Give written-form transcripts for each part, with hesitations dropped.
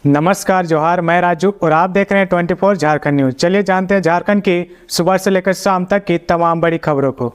नमस्कार जोहार, मैं राजू और आप देख रहे हैं 24 झारखंड न्यूज। चलिए जानते हैं झारखंड की सुबह से लेकर शाम तक की तमाम बड़ी खबरों को।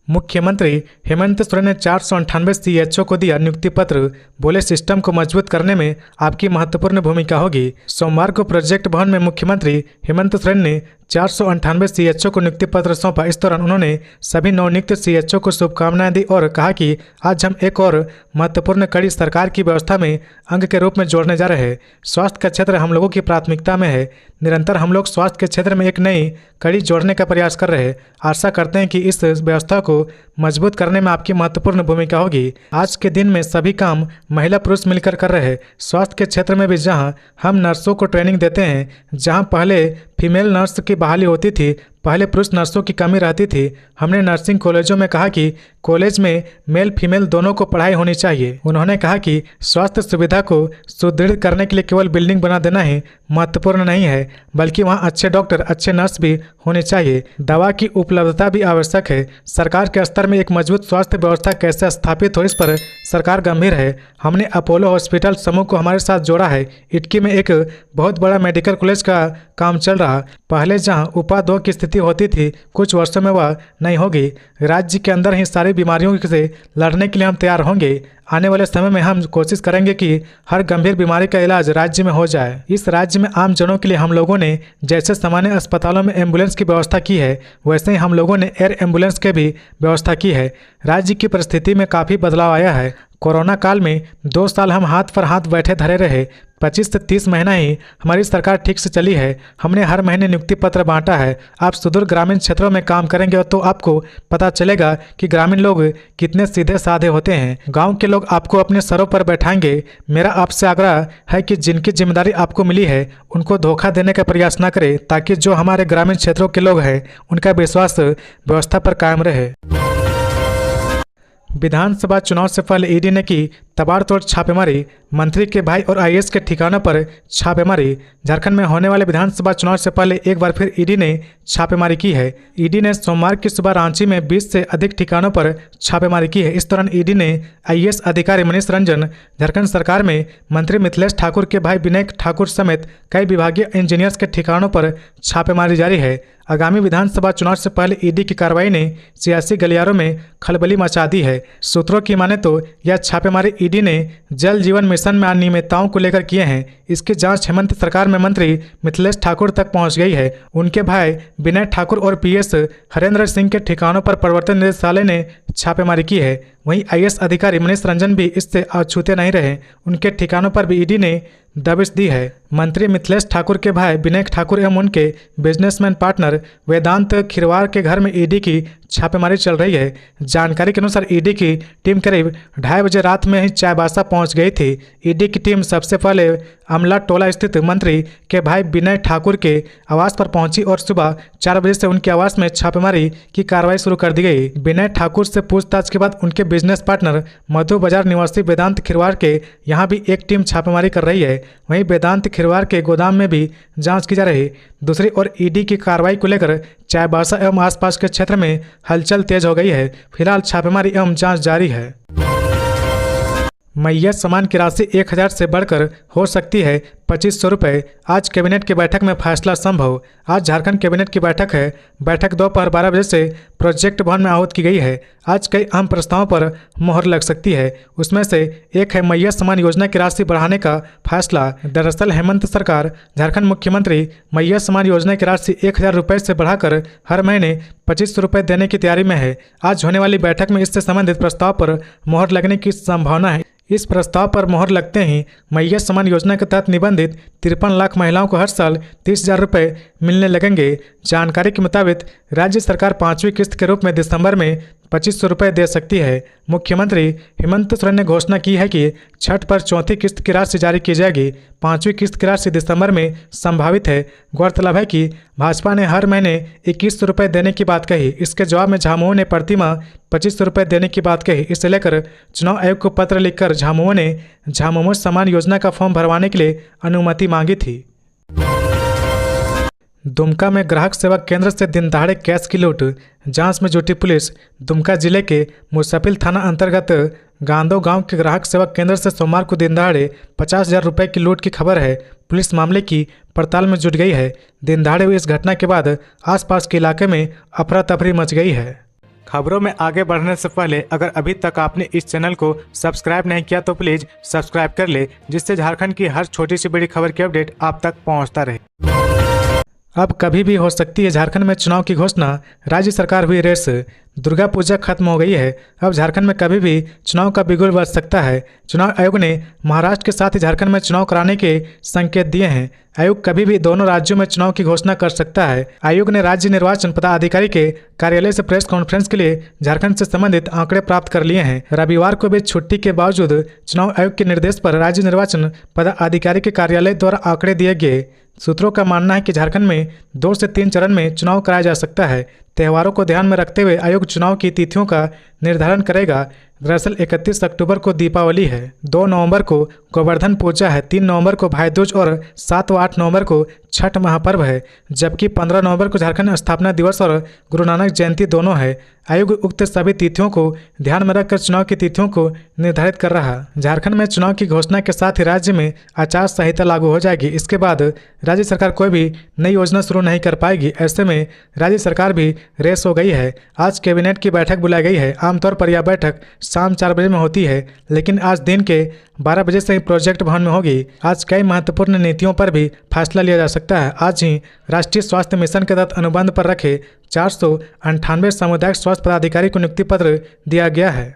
मुख्यमंत्री हेमंत सोरेन ने 498 सीएचओ को दिया नियुक्ति पत्र। बोले सिस्टम को मजबूत करने में आपकी महत्वपूर्ण भूमिका होगी। सोमवार को प्रोजेक्ट भवन में मुख्यमंत्री हेमंत सोरेन ने 498 सीएचओ को नियुक्ति पत्र सौंपा। इस दौरान उन्होंने सभी नवनियुक्त सीएचओ को शुभकामनाएं दी और कहा कि आज हम एक और महत्वपूर्ण कड़ी सरकार की व्यवस्था में अंग के रूप में जोड़ने जा रहे हैं। स्वास्थ्य का क्षेत्र हम लोगों की प्राथमिकता में है। निरंतर हम लोग स्वास्थ्य के क्षेत्र में एक नई कड़ी जोड़ने का प्रयास कर रहे हैं। आशा करते हैं कि इस व्यवस्था को मजबूत करने में आपकी महत्वपूर्ण भूमिका होगी। आज के दिन में सभी काम महिला पुरुष मिलकर कर रहे हैं। स्वास्थ्य के क्षेत्र में भी जहां हम नर्सों को ट्रेनिंग देते हैं, जहां पहले फीमेल नर्स की बहाली होती थी, पहले पुरुष नर्सों की कमी रहती थी, हमने नर्सिंग कॉलेजों में कहा कि कॉलेज में मेल फीमेल दोनों को पढ़ाई होनी चाहिए। उन्होंने कहा कि स्वास्थ्य सुविधा को सुदृढ़ करने के लिए केवल बिल्डिंग बना देना ही महत्वपूर्ण नहीं है, बल्कि वहाँ अच्छे डॉक्टर, अच्छे नर्स भी होने चाहिए। दवा की उपलब्धता भी आवश्यक है। सरकार के स्तर में एक मजबूत स्वास्थ्य व्यवस्था कैसे स्थापित हो, इस पर सरकार गंभीर है। हमने अपोलो हॉस्पिटल समूह को हमारे साथ जोड़ा है। इटकी में एक बहुत बड़ा मेडिकल कॉलेज का काम चल रहा। पहले जहां उपा 2 की स्थिति होती थी, कुछ वर्षों में वह नहीं होगी। राज्य के अंदर ही सारी बीमारियों से लड़ने के लिए हम तैयार होंगे। आने वाले समय में हम कोशिश करेंगे कि हर गंभीर बीमारी का इलाज राज्य में हो जाए। इस राज्य में आम जनों के लिए हम लोगों ने जैसे सामान्य अस्पतालों में एम्बुलेंस की व्यवस्था की है, वैसे ही हम लोगों ने एयर एम्बुलेंस की भी व्यवस्था की है। राज्य की परिस्थिति में काफ़ी बदलाव आया है। कोरोना काल में 2 साल हम हाथ पर हाथ बैठे धरे रहे। 25 से 30 महीना ही हमारी सरकार ठीक से चली है। हमने हर महीने नियुक्ति पत्र बांटा है। आप सुदूर ग्रामीण क्षेत्रों में काम करेंगे तो आपको पता चलेगा कि ग्रामीण लोग कितने सीधे साधे होते हैं। गांव के लोग आपको अपने सरों पर बैठाएंगे। मेरा आपसे आग्रह है कि जिनकी जिम्मेदारी आपको मिली है उनको धोखा देने का प्रयास न करें, ताकि जो हमारे ग्रामीण क्षेत्रों के लोग हैं उनका विश्वास व्यवस्था पर कायम रहे। विधानसभा चुनाव से पहले ईडी ने की तबाड़तोड़ छापेमारी। मंत्री के भाई और आईएएस के ठिकानों पर छापेमारी। झारखंड में होने वाले विधानसभा चुनाव से पहले एक बार फिर ईडी ने छापेमारी की है। ईडी ने सोमवार की सुबह रांची में 20 से अधिक ठिकानों पर छापेमारी की है। इस दौरान ईडी ने आईएएस अधिकारी मनीष रंजन, झारखंड सरकार में मंत्री मिथिलेश ठाकुर के भाई विनय ठाकुर समेत कई विभागीय इंजीनियर्स के ठिकानों पर छापेमारी जारी है। आगामी विधानसभा चुनाव से पहले ईडी की कार्रवाई ने सियासी गलियारों में खलबली मचा दी है। सूत्रों की माने तो यह छापेमारी ईडी ने जल जीवन मिशन में अनियमितताओं को लेकर किए हैं। इसकी जांच हेमंत सरकार में मंत्री मिथिलेश ठाकुर तक पहुंच गई है। उनके भाई विनय ठाकुर और पीएस हरेंद्र सिंह के ठिकानों पर प्रवर्तन निदेशालय ने छापेमारी की है। वहीं आईएएस अधिकारी मनीष रंजन भी इससे अछूते नहीं रहे। उनके ठिकानों पर भी ईडी ने दबिश दी है। मंत्री मिथिलेश ठाकुर के भाई विनय ठाकुर एवं उनके बिजनेसमैन पार्टनर वेदांत खिरवार के घर में ईडी की छापेमारी चल रही है। जानकारी के अनुसार ईडी की टीम करीब 2:30 बजे रात में ही चाईबासा पहुंच गई थी। ईडी की टीम सबसे पहले अमला टोला स्थित मंत्री के भाई विनय ठाकुर के आवास पर पहुंची और सुबह 4 बजे से उनके आवास में छापेमारी की कार्रवाई शुरू कर दी गई। विनय ठाकुर से पूछताछ के बाद उनके बिजनेस पार्टनर मधु बाजार निवासी वेदांत खिरवार के यहाँ भी एक टीम छापेमारी कर रही है। वहीं वेदांत खिरवार के गोदाम में भी जांच की जा रही। दूसरी ओर ईडी की कार्रवाई को लेकर चाईबासा एवं आसपास के क्षेत्र में हलचल तेज हो गई है। फिलहाल छापेमारी एवं जांच जारी है। मैया सम्मान की राशि 1000 से बढ़कर हो सकती है 2500 रुपये। आज कैबिनेट की बैठक में फैसला संभव। आज झारखंड कैबिनेट की बैठक है। बैठक दोपहर 12 बजे से प्रोजेक्ट भवन में आहूत की गई है। आज कई अहम प्रस्तावों पर मोहर लग सकती है। उसमें से एक है मैया सम्मान योजना की राशि बढ़ाने का फैसला। दरअसल हेमंत सरकार झारखंड मुख्यमंत्री मैया सम्मान योजना की राशि 1000 रुपये से बढ़ाकर हर महीने 2500 रुपये देने की तैयारी में है। आज होने वाली बैठक में इससे संबंधित प्रस्ताव पर मोहर लगने की संभावना है। इस प्रस्ताव पर मोहर लगते ही मैया सम्मान योजना के तहत निबंधित 53 लाख महिलाओं को हर साल 30,000 रुपये मिलने लगेंगे। जानकारी के मुताबिक राज्य सरकार 5वीं किस्त के रूप में दिसंबर में 2500 रुपये दे सकती है। मुख्यमंत्री हेमंत सोरेन ने घोषणा की है कि छठ पर 4थी किस्त की राशि जारी की जाएगी। 5वीं किस्त की राशि दिसंबर में संभावित है। गौरतलब है कि भाजपा ने हर महीने 2100 रुपये देने की बात कही। इसके जवाब में झामुमो ने प्रति माह 2500 रुपये देने की बात कही। इसे लेकर चुनाव आयोग को पत्र लिखकर झामुमो ने झामुमो सम्मान योजना का फॉर्म भरवाने के लिए अनुमति मांगी थी। दुमका में ग्राहक सेवा केंद्र से दिन दहाड़े कैश की लूट। जांच में जुटी पुलिस। दुमका जिले के मुसाफिल थाना अंतर्गत गांधो गांव के ग्राहक सेवा केंद्र से सोमवार को दिन दहाड़े 50,000 रुपये की लूट की खबर है। पुलिस मामले की पड़ताल में जुट गई है। दिन दहाड़े हुई इस घटना के बाद आसपास के इलाके में अफरा तफरी मच गई है। खबरों में आगे बढ़ने से पहले अगर अभी तक आपने इस चैनल को सब्सक्राइब नहीं किया तो प्लीज सब्सक्राइब कर ले, जिससे झारखंड की हर छोटी सी बड़ी खबर की अपडेट आप तक पहुंचता रहे। अब कभी भी हो सकती है झारखंड में चुनाव की घोषणा, राज्य सरकार हुई रेस। दुर्गा पूजा खत्म हो गई है, अब झारखंड में कभी भी चुनाव का बिगुल बज सकता है। चुनाव आयोग ने महाराष्ट्र के साथ ही झारखंड में चुनाव कराने के संकेत दिए हैं। आयोग कभी भी दोनों राज्यों में चुनाव की घोषणा कर सकता है। आयोग ने राज्य निर्वाचन पदाधिकारी के कार्यालय से प्रेस कॉन्फ्रेंस के लिए झारखंड से संबंधित आंकड़े प्राप्त कर लिए हैं। रविवार को भी छुट्टी के बावजूद चुनाव आयोग के निर्देश पर राज्य निर्वाचन पदाधिकारी के कार्यालय द्वारा आंकड़े दिए गए। सूत्रों का मानना है कि झारखंड में 2 से 3 चरण में चुनाव कराया जा सकता है। त्योहारों को ध्यान में रखते हुए आयोग चुनाव की तिथियों का निर्धारण करेगा। दरअसल 31 अक्टूबर को दीपावली है, 2 नवंबर को गोवर्धन पूजा है, 3 नवंबर को भाई दूज और 7 व 8 नवंबर को छठ महापर्व है, जबकि 15 नवंबर को झारखंड स्थापना दिवस और गुरु नानक जयंती दोनों है। आयोग उक्त सभी तिथियों को ध्यान में रखकर चुनाव की तिथियों को निर्धारित कर रहा। झारखंड में चुनाव की घोषणा के साथ ही राज्य में आचार संहिता लागू हो जाएगी। इसके बाद राज्य सरकार कोई भी नई योजना शुरू नहीं कर पाएगी। ऐसे में राज्य सरकार भी रेस हो गई है। आज कैबिनेट की बैठक बुलाई गई है। आमतौर पर यह बैठक शाम 4 बजे में होती है, लेकिन आज दिन के 12 बजे से ही प्रोजेक्ट भवन में होगी। आज कई महत्वपूर्ण नीतियों पर भी फैसला लिया जा सकता है। आज ही राष्ट्रीय स्वास्थ्य मिशन के तहत अनुबंध पर रखे 498 सामुदायिक स्वास्थ्य पदाधिकारी को नियुक्ति पत्र दिया गया है।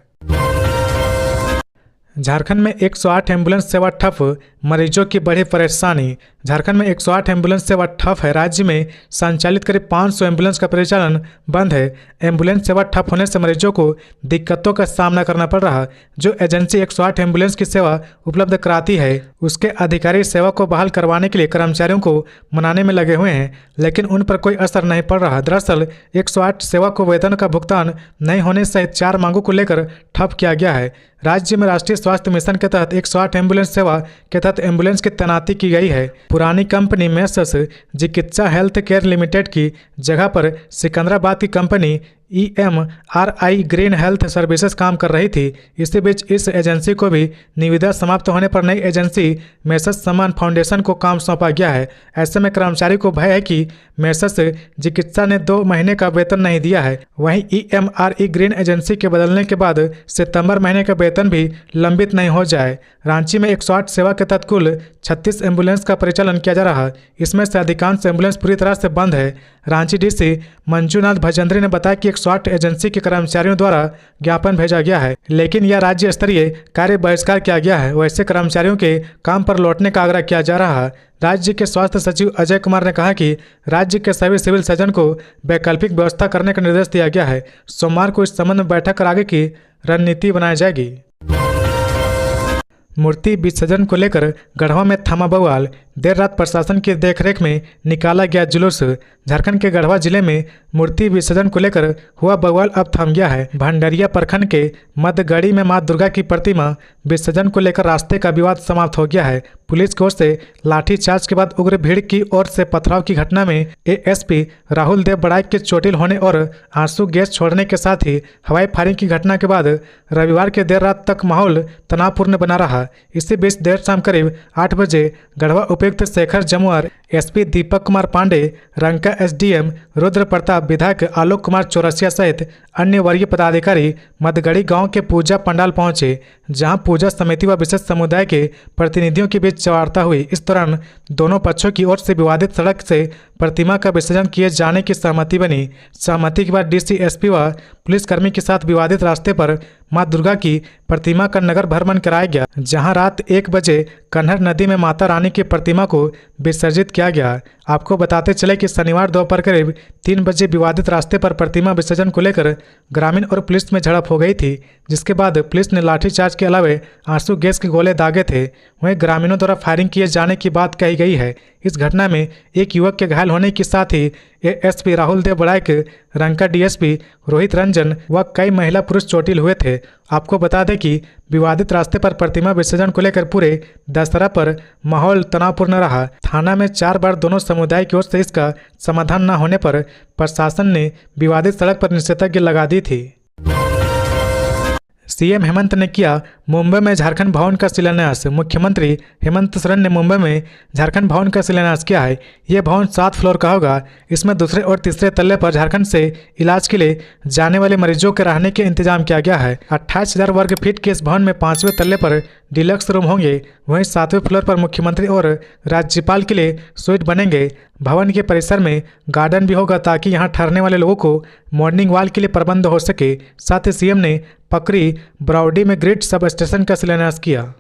झारखंड में 108 एम्बुलेंस सेवा ठप, मरीजों की बढ़ी परेशानी। झारखंड में 108 एम्बुलेंस सेवा ठप है। राज्य में संचालित करीब 500 एम्बुलेंस का परिचालन बंद है। एम्बुलेंस सेवा ठप होने से मरीजों को दिक्कतों का सामना करना पड़ रहा। जो एजेंसी 108 एम्बुलेंस की सेवा उपलब्ध कराती है, उसके अधिकारी सेवा को बहाल करवाने के लिए कर्मचारियों को मनाने में लगे हुए हैं, लेकिन उन पर कोई असर नहीं पड़ रहा। दरअसल 108 सेवा को वेतन का भुगतान नहीं होने सहित 4 मांगों को लेकर ठप किया गया है। राज्य में राष्ट्रीय स्वास्थ्य मिशन के तहत 108 एम्बुलेंस सेवा के तहत एम्बुलेंस की तैनाती की गई है। पुरानी कंपनी मेसर्स चिकित्सा हेल्थ केयर लिमिटेड की जगह पर सिकंदराबाद की company EMRI green health services काम कर रही थी। इसी बीच इस एजेंसी को भी निविदा समाप्त होने पर नई एजेंसी मेसर्स सम्मान फाउंडेशन को काम सौंपा गया है। ऐसे में कर्मचारी को भय है कि मेसर्स चिकित्सा ने 2 महीने का वेतन नहीं दिया है। वहीं EMRI ग्रीन एजेंसी के बदलने के बाद सितंबर महीने का वेतन भी लंबित नहीं हो जाए। रांची में 108 सेवा के तहत कुल 36 एम्बुलेंस का परिचालन किया जा रहा है। इसमें से अधिकांश एम्बुलेंस पूरी तरह से बंद है। रांची डीसी मंजूनाथ भजंत्री ने बताया कि 108 एजेंसी के कर्मचारियों द्वारा ज्ञापन भेजा गया है, लेकिन यह राज्य स्तरीय कार्य बहिष्कार किया गया है। वैसे कर्मचारियों के काम पर लौटने का आग्रह किया जा रहा है। राज्य के स्वास्थ्य सचिव अजय कुमार ने कहा कि राज्य के सभी सिविल सर्जन को वैकल्पिक व्यवस्था करने का निर्देश दिया गया है। सोमवार को इस संबंध में बैठक कर आगे की रणनीति बनाई जाएगी। मूर्ति विसर्जन को लेकर गढ़वा में थमा बवाल। देर रात प्रशासन की देखरेख में निकाला गया जुलूस। झारखंड के गढ़वा जिले में मूर्ति विसर्जन को लेकर हुआ बवाल अब थम गया है। भंडरिया प्रखंड के मध्यगढ़ी में मां दुर्गा की प्रतिमा विसर्जन को लेकर रास्ते का विवाद समाप्त हो गया है। पुलिस की ओर से लाठीचार्ज के बाद उग्र भीड़ की ओर से पथराव की घटना में ASP राहुल देव बड़ाई के चोटिल होने और आंसू गैस छोड़ने के साथ ही हवाई फायरिंग की घटना के बाद रविवार के देर रात तक माहौल तनावपूर्ण बना रहा। इसी बीच देर शाम करीब 8 बजे गढ़वा उपायुक्त शेखर जमुआर, SP दीपक कुमार पांडे, रंका SDM रुद्र प्रताप, विधायक आलोक कुमार चौरसिया सहित अन्य वरीय पदाधिकारी मध्यगढ़ी गांव के पूजा पंडाल पहुंचे, जहां पूजा समिति व विशेष समुदाय के प्रतिनिधियों के बीच वार्ता हुई। इस दौरान दोनों पक्षों की ओर से विवादित सड़क से प्रतिमा का विसर्जन किए जाने की सहमति बनी। सहमति के बाद DC SP व पुलिसकर्मी के साथ विवादित रास्ते पर मां दुर्गा की प्रतिमा का नगर भ्रमण कराया गया, जहां रात 1 बजे कन्हर नदी में माता रानी की प्रतिमा को विसर्जित किया गया। आपको बताते चले कि शनिवार दोपहर करीब 3 बजे विवादित रास्ते पर प्रतिमा विसर्जन को लेकर ग्रामीण और पुलिस में झड़प हो गई थी, जिसके बाद पुलिस ने लाठीचार्ज के अलावे आंसू गैस के गोले दागे थे। वहीं ग्रामीणों द्वारा फायरिंग किए जाने की बात कही गई है। इस घटना में एक युवक के घायल होने के साथ ही ASP राहुल देव बड़ाइक, रंका DSP रोहित रंजन व कई महिला पुरुष चोटिल हुए थे। आपको बता दें कि विवादित रास्ते पर प्रतिमा विसर्जन को लेकर पूरे दशहरा पर माहौल तनावपूर्ण रहा। थाना में 4 बार दोनों समुदाय की ओर से इसका समाधान न होने पर प्रशासन ने विवादित सड़क पर निषेधाज्ञा लगा दी थी। सीएम हेमंत ने किया मुंबई में झारखंड भवन का शिलान्यास। मुख्यमंत्री हेमंत सोरेन ने मुंबई में झारखंड भवन का शिलान्यास किया है। यह भवन 7 फ्लोर का होगा। इसमें दूसरे और तीसरे तल्ले पर झारखंड से इलाज के लिए जाने वाले मरीजों के रहने के इंतजाम किया गया है। 28,000 वर्ग फीट के इस भवन में 5वें तल्ले पर डिलक्स रूम होंगे। वहीं 7वें फ्लोर पर मुख्यमंत्री और राज्यपाल के लिए स्वीट बनेंगे। भवन के परिसर में गार्डन भी होगा ताकि यहां ठहरने वाले लोगों को मॉर्निंग वॉक के लिए प्रबंध हो सके। साथ ही सीएम ने पकरी बरौडी में ग्रिड सब स्टेशन का शिलान्यास किया।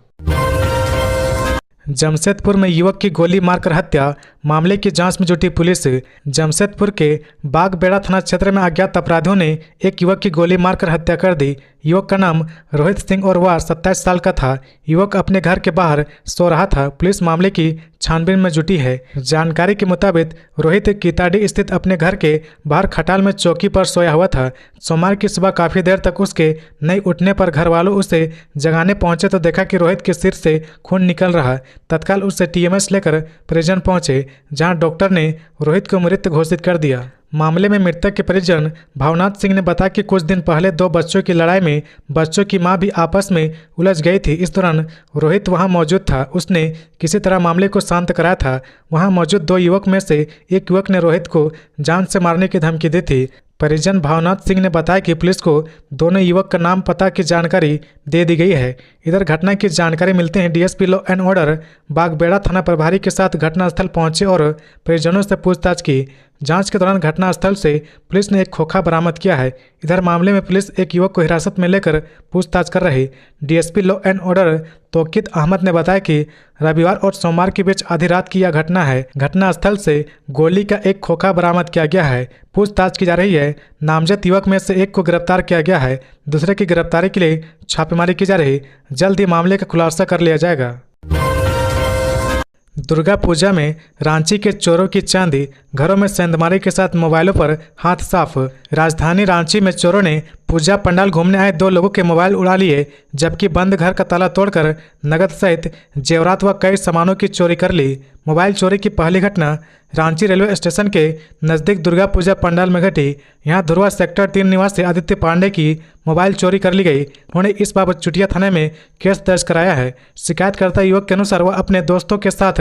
जमशेदपुर में युवक की गोली मारकर हत्या, मामले की जांच में जुटी पुलिस। जमशेदपुर के बागबेड़ा थाना क्षेत्र में अज्ञात अपराधियों ने एक युवक की गोली मारकर हत्या कर दी। युवक का नाम रोहित सिंह और वह 27 साल का था। युवक अपने घर के बाहर सो रहा था। पुलिस मामले की छानबीन में जुटी है। जानकारी के मुताबिक रोहित कीताडी स्थित अपने घर के बाहर खटाल में चौकी पर सोया हुआ था। सोमवार की सुबह काफ़ी देर तक उसके नहीं उठने पर घर वालों उसे जगाने पहुंचे तो देखा कि रोहित के सिर से खून निकल रहा। तत्काल उसे टीएमएस लेकर परिजन पहुंचे, जहां डॉक्टर ने रोहित को मृत घोषित कर दिया। मामले में मृतक के परिजन भावनाथ सिंह ने बताया कि कुछ दिन पहले 2 बच्चों की लड़ाई में बच्चों की मां भी आपस में उलझ गई थी। इस दौरान रोहित वहां मौजूद था। उसने किसी तरह मामले को शांत कराया था। वहां मौजूद 2 युवक में से एक युवक ने रोहित को जान से मारने की धमकी दी थी। परिजन भावनाथ सिंह ने बताया कि पुलिस को दोनों युवक का नाम पता की जानकारी दे दी गई है। इधर घटना की जानकारी मिलते हैं DSP law and order Bagbera थाना प्रभारी के साथ घटनास्थल पहुंचे और परिजनों से पूछताछ की। जांच के दौरान घटनास्थल से पुलिस ने एक खोखा बरामद किया है। इधर मामले में पुलिस एक युवक को हिरासत में लेकर पूछताछ कर रही। DSP law and order Tauqeed Ahmad ने बताया कि रविवार और सोमवार के बीच आधी रात की यह घटना है। घटनास्थल से गोली का एक खोखा बरामद किया गया है। पूछताछ की जा रही है। नामजद युवक में से एक को गिरफ्तार किया गया है। दूसरे की गिरफ्तारी के लिए छापेमारी की जा रही। जल्द ही मामले का खुलासा कर लिया जाएगा। दुर्गा पूजा में रांची के चोरों की चांदी, घरों में सेंधमारी के साथ मोबाइलों पर हाथ साफ। राजधानी रांची में चोरों ने पूजा पंडाल घूमने आए 2 लोगों के मोबाइल उड़ा लिए, जबकि बंद घर का ताला तोड़कर नगद सहित जेवरात व कई सामानों की चोरी कर ली। मोबाइल चोरी की पहली घटना रांची रेलवे स्टेशन के नज़दीक दुर्गा पूजा पंडाल में घटी। यहां धुरवा सेक्टर 3 निवासी आदित्य पांडे की मोबाइल चोरी कर ली गई। उन्होंने इस बाबत चुटिया थाने में केस दर्ज कराया है। शिकायतकर्ता युवक के अनुसार वह अपने दोस्तों के साथ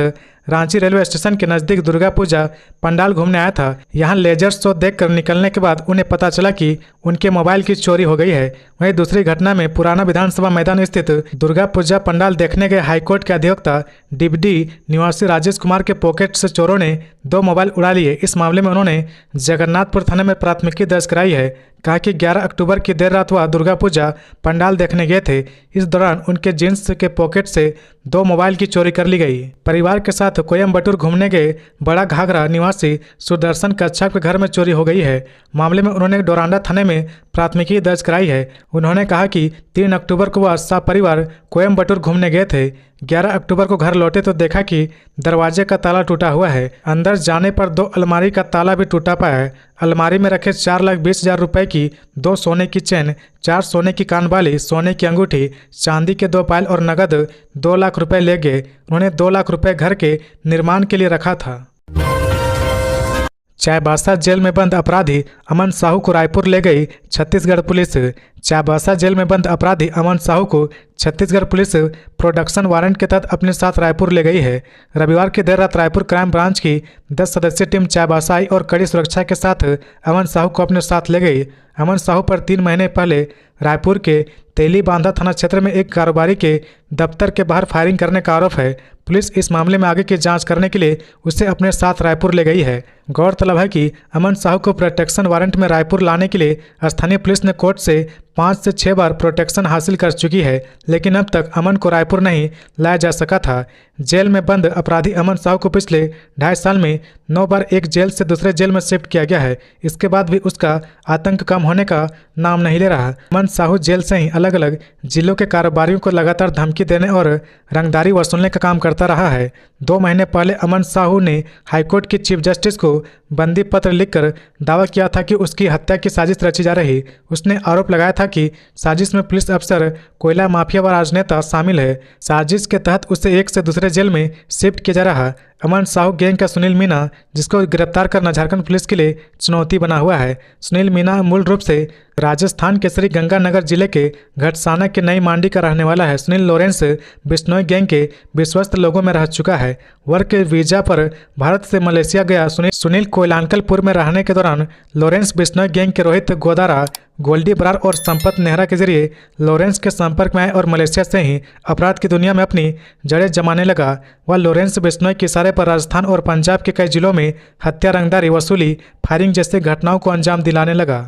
रांची रेलवे स्टेशन के नज़दीक दुर्गा पूजा पंडाल घूमने आया था। यहां लेजर शो देखकर निकलने के बाद उन्हें पता चला कि उनके मोबाइल की चोरी हो गई है। वहीं दूसरी घटना में पुराना विधानसभा मैदान स्थित दुर्गा पूजा पंडाल देखने गए हाईकोर्ट के अधिवक्ता डिबडी निवासी राजेश कुमार के पॉकेट से चोरों ने 2 मोबाइल उड़ा लिए। इस मामले में उन्होंने जगन्नाथपुर थाने में प्राथमिकी दर्ज कराई है। कहा कि 11 अक्टूबर की देर रात वह दुर्गा पूजा पंडाल देखने गए थे। इस दौरान उनके जींस के पॉकेट से 2 मोबाइल की चोरी कर ली गई। परिवार के साथ कोयम्बटूर घूमने गए बड़ा घाघरा निवासी सुदर्शन कच्छप के घर में चोरी हो गई है। मामले में उन्होंने डोरांडा थाने में प्राथमिकी दर्ज कराई है। उन्होंने कहा कि 3 अक्टूबर को वह सपरिवार कोयम्बटूर घूमने गए थे। 11 अक्टूबर को घर लौटे तो देखा कि दरवाजे का ताला टूटा हुआ है। अंदर जाने पर 2 अलमारी का ताला भी टूटा पाया है। अलमारी में रखे 4,20,000 रुपए की 2 सोने की चेन, 4 सोने की कानबाली, सोने की अंगूठी, चांदी के 2 पायल और नगद 2 लाख रुपए ले गए। उन्होंने 2 लाख रुपए घर के निर्माण के लिए रखा था। चाईबासा जेल में बंद अपराधी अमन साहू को रायपुर ले गई छत्तीसगढ़ पुलिस। चाईबासा जेल में बंद अपराधी अमन साहू को छत्तीसगढ़ पुलिस प्रोडक्शन वारंट के तहत अपने साथ रायपुर ले गई है। रविवार की देर रात रायपुर क्राइम ब्रांच की 10 सदस्यीय टीम चाईबासा आई और कड़ी सुरक्षा के साथ अमन साहू को अपने साथ ले गई। अमन साहू पर 3 महीने पहले रायपुर के तेली बांधा थाना क्षेत्र में एक कारोबारी के दफ्तर के बाहर फायरिंग करने का आरोप है। पुलिस इस मामले में आगे की जांच करने के लिए उसे अपने साथ रायपुर ले गई है। गौरतलब है कि अमन साहू को प्रोटेक्शन वारंट में रायपुर लाने के लिए स्थानीय पुलिस ने कोर्ट से 5 से 6 बार प्रोटेक्शन हासिल कर चुकी है, लेकिन अब तक अमन को रायपुर नहीं लाया जा सका था। जेल में बंद अपराधी अमन साहू को पिछले 2.5 साल में 9 बार एक जेल से दूसरे जेल में शिफ्ट किया गया है। इसके बाद भी उसका आतंक कम होने का नाम नहीं ले रहा। अमन साहू जेल से ही अलग अलग जिलों के कारोबारियों को लगातार धमकी देने और रंगदारी वसूलने का काम करता रहा है। 2 महीने पहले अमन साहू ने हाईकोर्ट की चीफ जस्टिस को बंदी पत्र लिखकर दावा किया था कि उसकी हत्या की साजिश रची जा रही। उसने आरोप लगाया था कि साजिश में पुलिस अफसर, कोयला माफिया व राजनेता शामिल है। साजिश के तहत उसे एक से दूसरे जेल में शिफ्ट किया जा रहा। अमन साहू गैंग का सुनील मीणा, जिसको गिरफ्तार करना झारखंड पुलिस के लिए चुनौती बना हुआ है। सुनील मीणा मूल रूप से राजस्थान के श्री गंगानगर जिले के घटसाना के नई मांडी का रहने वाला है। सुनील लॉरेंस बिश्नोई गैंग के विश्वस्त लोगों में रह चुका है। वर्क के वीजा पर भारत से मलेशिया गया सुनील कोयलांकलपुर में रहने के दौरान लॉरेंस बिश्नोई गैंग के रोहित गोदारा, गोल्डी बरार और संपत नेहरा के जरिए लॉरेंस के संपर्क में आए और मलेशिया से ही अपराध की दुनिया में अपनी जड़ें जमाने लगा। वह लॉरेंस बिश्नोई के इशारे पर राजस्थान और पंजाब के कई जिलों में हत्या, रंगदारी वसूली, फायरिंग जैसी घटनाओं को अंजाम दिलाने लगा।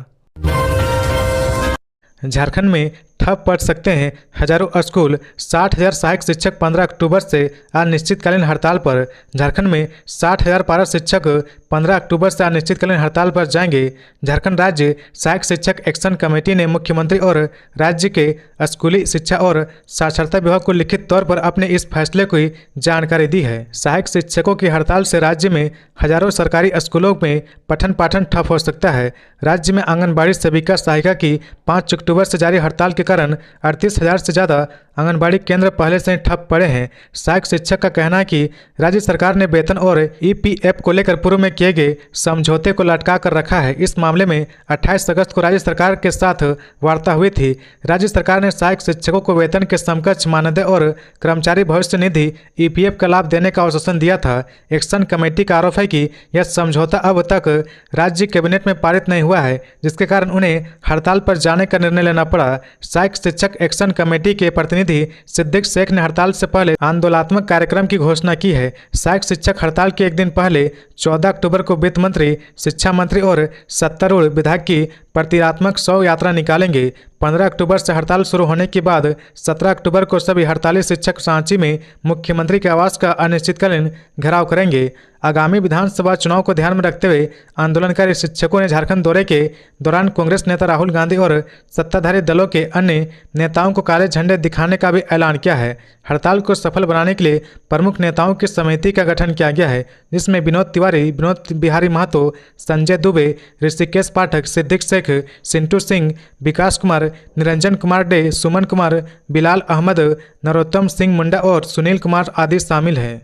झारखंड में ठप पड़ सकते हैं हजारों स्कूल, 60,000 सहायक शिक्षक 15 अक्टूबर से अनिश्चितकालीन हड़ताल पर। झारखंड में 60,000 पारा शिक्षक 15 अक्टूबर से अनिश्चितकालीन हड़ताल पर जाएंगे। झारखंड राज्य सहायक शिक्षक एक्शन कमेटी ने मुख्यमंत्री और राज्य के स्कूली शिक्षा और साक्षरता विभाग को लिखित तौर पर अपने इस फैसले की जानकारी दी है। सहायक शिक्षकों की हड़ताल से राज्य में हजारों सरकारी स्कूलों में पठन पाठन ठप हो सकता है। राज्य में आंगनबाड़ी सेविका सहायिका की 5 अक्टूबर से जारी हड़ताल के कारण 38,000 से ज़्यादा आंगनबाड़ी केंद्र पहले से ही ठप पड़े हैं। सहायक शिक्षक का कहना है कि राज्य सरकार ने वेतन और ईपीएफ को लेकर पूर्व में किए गए समझौते को लटका कर रखा है। इस मामले में 28 अगस्त को राज्य सरकार के साथ वार्ता हुई थी। राज्य सरकार ने सहायक शिक्षकों को वेतन के समकक्ष मानदेय और कर्मचारी भविष्य निधि ईपीएफ का लाभ देने का आश्वासन दिया था। एक्शन कमेटी का आरोप है कि यह समझौता अब तक राज्य कैबिनेट में पारित नहीं हुआ है, जिसके कारण उन्हें हड़ताल पर जाने का निर्णय लेना पड़ा। सहायक शिक्षक एक्शन कमेटी के प्रतिनिधि सिद्दीक शेख ने हड़ताल से पहले आंदोलनात्मक कार्यक्रम की घोषणा की है। सहायक शिक्षक हड़ताल के एक दिन पहले 14 अक्टूबर को वित्त मंत्री, शिक्षा मंत्री और सत्तारूढ़ विधायक की प्रतीकात्मक शव यात्रा निकालेंगे। 15 अक्टूबर से हड़ताल शुरू होने के बाद 17 अक्टूबर को सभी हड़ताली शिक्षक सांची में मुख्यमंत्री के आवास का अनिश्चितकालीन घेराव करेंगे। आगामी विधानसभा चुनाव को ध्यान में रखते हुए आंदोलनकारी शिक्षकों ने झारखंड दौरे के दौरान कांग्रेस नेता राहुल गांधी और सत्ताधारी दलों के अन्य नेताओं को काले झंडे दिखाने का भी ऐलान किया है। हड़ताल को सफल बनाने के लिए प्रमुख नेताओं की समिति का गठन किया गया है, जिसमें विनोद तिवारी, विनोद बिहारी महतो, संजय दुबे, ऋषिकेश पाठक, सिद्दीक शेख, सिंटू सिंह, विकास कुमार, निरंजन कुमार डे, सुमन कुमार, बिलाल अहमद, नरोत्तम सिंह मुंडा और सुनील कुमार आदि शामिल हैं।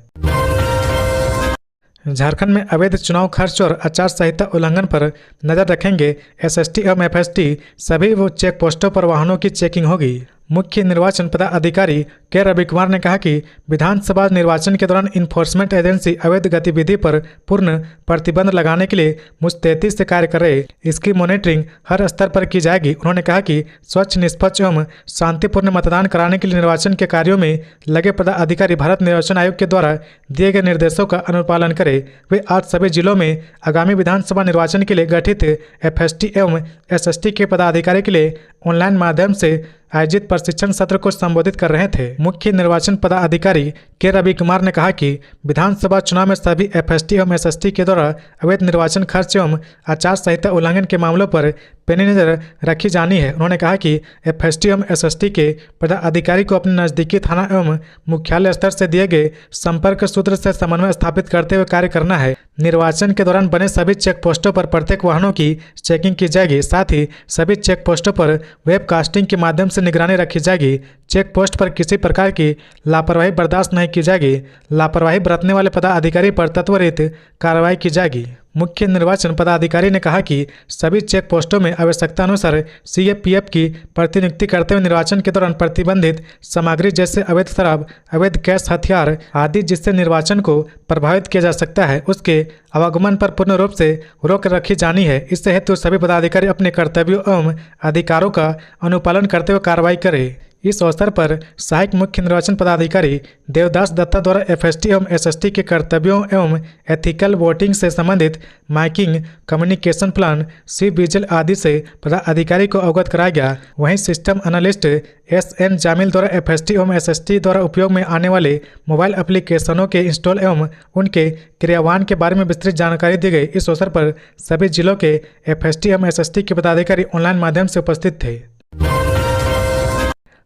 झारखंड में अवैध चुनाव खर्च और आचार संहिता उल्लंघन पर नजर रखेंगे एसएसटी एवं एफएसटी। सभी वो चेक पोस्टों पर वाहनों की चेकिंग होगी। मुख्य निर्वाचन पदाधिकारी के रवि कुमार ने कहा कि विधानसभा निर्वाचन के दौरान इन्फोर्समेंट एजेंसी अवैध गतिविधि पर पूर्ण प्रतिबंध लगाने के लिए मुस्तैदी से कार्य कर रहे। इसकी मॉनिटरिंग हर स्तर पर की जाएगी। उन्होंने कहा कि स्वच्छ, निष्पक्ष एवं शांतिपूर्ण मतदान कराने के लिए निर्वाचन के कार्यों में लगे पदाधिकारी भारत निर्वाचन आयोग के द्वारा दिए गए निर्देशों का अनुपालन करें। वे आज सभी जिलों में आगामी विधानसभा निर्वाचन के लिए गठित एफएसटी एवं एसएसटी के पदाधिकारी के लिए ऑनलाइन माध्यम से आयोजित प्रशिक्षण सत्र को संबोधित कर रहे थे। मुख्य निर्वाचन पदाधिकारी के रवि कुमार ने कहा कि विधानसभा चुनाव में सभी एफएसटी एवं एसएसटी के द्वारा अवैध निर्वाचन खर्च एवं आचार संहिता उल्लंघन के मामलों पर पैनी नजर रखी जानी है। उन्होंने कहा कि एफएसटी एवं एसएसटी के पदाधिकारी को अपने नजदीकी थाना एवं मुख्यालय स्तर से दिए गए संपर्क सूत्र से समन्वय स्थापित करते हुए कार्य करना है। निर्वाचन के दौरान बने सभी चेक पोस्टों पर प्रत्येक वाहनों की चेकिंग की जाएगी। साथ ही सभी चेक पोस्टों पर वेबकास्टिंग के माध्यम से निगरानी रखी जाएगी। चेक पोस्ट पर किसी प्रकार की लापरवाही बर्दाश्त नहीं की जाएगी। लापरवाही बरतने वाले पदाधिकारी पर त्वरित कार्रवाई की जाएगी। मुख्य निर्वाचन पदाधिकारी ने कहा कि सभी चेक पोस्टों में आवश्यकता अनुसार सीएपीएफ की प्रतिनियुक्ति करते हुए निर्वाचन के दौरान प्रतिबंधित सामग्री जैसे अवैध शराब, अवैध कैश, हथियार आदि जिससे निर्वाचन को प्रभावित किया जा सकता है, उसके आवागमन पर पूर्ण रूप से रोक रखी जानी है। इससे हेतु सभी पदाधिकारी अपने कर्तव्यों एवं अधिकारों का अनुपालन करते हुए कार्रवाई करें। इस अवसर पर सहायक मुख्य निर्वाचन पदाधिकारी देवदास दत्ता द्वारा एफएसटी एवं एसएसटी के कर्तव्यों एवं एथिकल वोटिंग से संबंधित miking, communication plan, C vigil आदि से पदाधिकारी को अवगत कराया गया। वहीं सिस्टम एनालिस्ट एसएन जामिल द्वारा एफएसटी एवं एसएसटी द्वारा उपयोग में आने वाले मोबाइल एप्लीकेशनों के इंस्टॉल एवं उनके क्रियान्वयन के बारे में विस्तृत जानकारी दी गई। इस अवसर पर सभी जिलों के एफएसटी एवं एसएसटी के पदाधिकारी ऑनलाइन माध्यम से उपस्थित थे।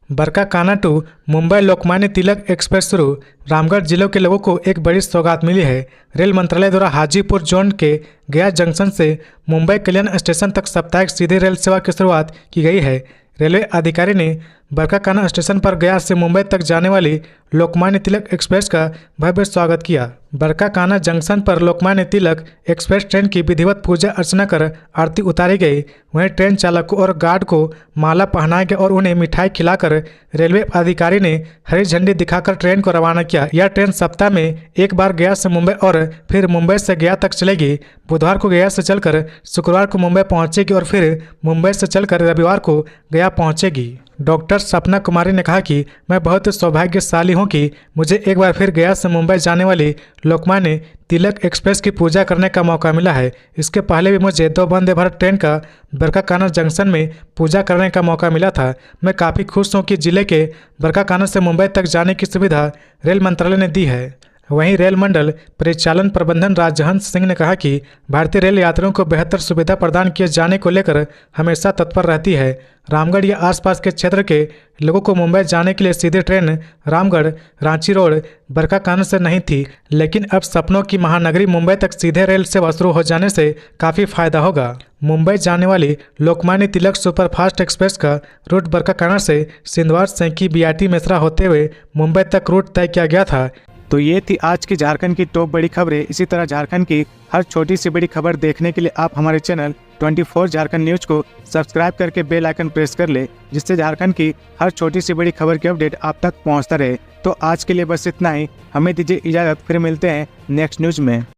बरकाकाना टू मुंबई लोकमान्य तिलक एक्सप्रेस शुरू। रामगढ़ जिलों के लोगों को एक बड़ी सौगात मिली है। रेल मंत्रालय द्वारा हाजीपुर जोन के गया जंक्शन से मुंबई कल्याण स्टेशन तक साप्ताहिक सीधी रेल सेवा की शुरुआत की गई है। रेलवे अधिकारी ने बरकाकाना स्टेशन पर गया से मुंबई तक जाने वाली लोकमान्य तिलक एक्सप्रेस का भव्य स्वागत किया। बरकाकाना जंक्शन पर लोकमान्य तिलक एक्सप्रेस ट्रेन की विधिवत पूजा अर्चना कर आरती उतारी गई। वहीं ट्रेन चालकों और गार्ड को माला पहनाया गया और उन्हें मिठाई खिलाकर रेलवे अधिकारी ने हरी झंडी दिखाकर ट्रेन को रवाना किया। यह ट्रेन सप्ताह में एक बार गया से मुंबई और फिर मुंबई से गया तक चलेगी। बुधवार को गया से चलकर शुक्रवार को मुंबई पहुंचेगी और फिर मुंबई से चलकर रविवार को गया पहुंचेगी। डॉक्टर सपना कुमारी ने कहा कि मैं बहुत सौभाग्यशाली हूं कि मुझे एक बार फिर गया से मुंबई जाने वाली लोकमान्य तिलक एक्सप्रेस की पूजा करने का मौका मिला है। इसके पहले भी मुझे 2 वंदे भारत ट्रेन का बरकाकाना जंक्शन में पूजा करने का मौका मिला था। मैं काफ़ी खुश हूं कि जिले के बरकाकाना से मुंबई तक जाने की सुविधा रेल मंत्रालय ने दी है। वहीं रेल मंडल परिचालन प्रबंधन राजहंस सिंह ने कहा कि भारतीय रेल यात्रियों को बेहतर सुविधा प्रदान किए जाने को लेकर हमेशा तत्पर रहती है। रामगढ़ या आसपास के क्षेत्र के लोगों को मुंबई जाने के लिए सीधी ट्रेन रामगढ़ रांची रोड बरकाकाना से नहीं थी, लेकिन अब सपनों की महानगरी मुंबई तक सीधे रेल सेवा शुरू हो जाने से काफ़ी फायदा होगा। मुंबई जाने वाली लोकमान्य तिलक सुपरफास्ट एक्सप्रेस का रूट बरकाकाना से सिंधवाड़ सेंकी बीआरटी मेसरा होते हुए मुंबई तक रूट तय किया गया था। तो ये थी आज की झारखंड की टॉप बड़ी खबरें। इसी तरह झारखंड की हर छोटी सी बड़ी खबर देखने के लिए आप हमारे चैनल 24 झारखंड न्यूज को सब्सक्राइब करके बेल आइकन प्रेस कर ले, जिससे झारखंड की हर छोटी सी बड़ी खबर की अपडेट आप तक पहुंचता रहे। तो आज के लिए बस इतना ही। हमें दीजिए इजाजत, फिर मिलते हैं नेक्स्ट न्यूज में।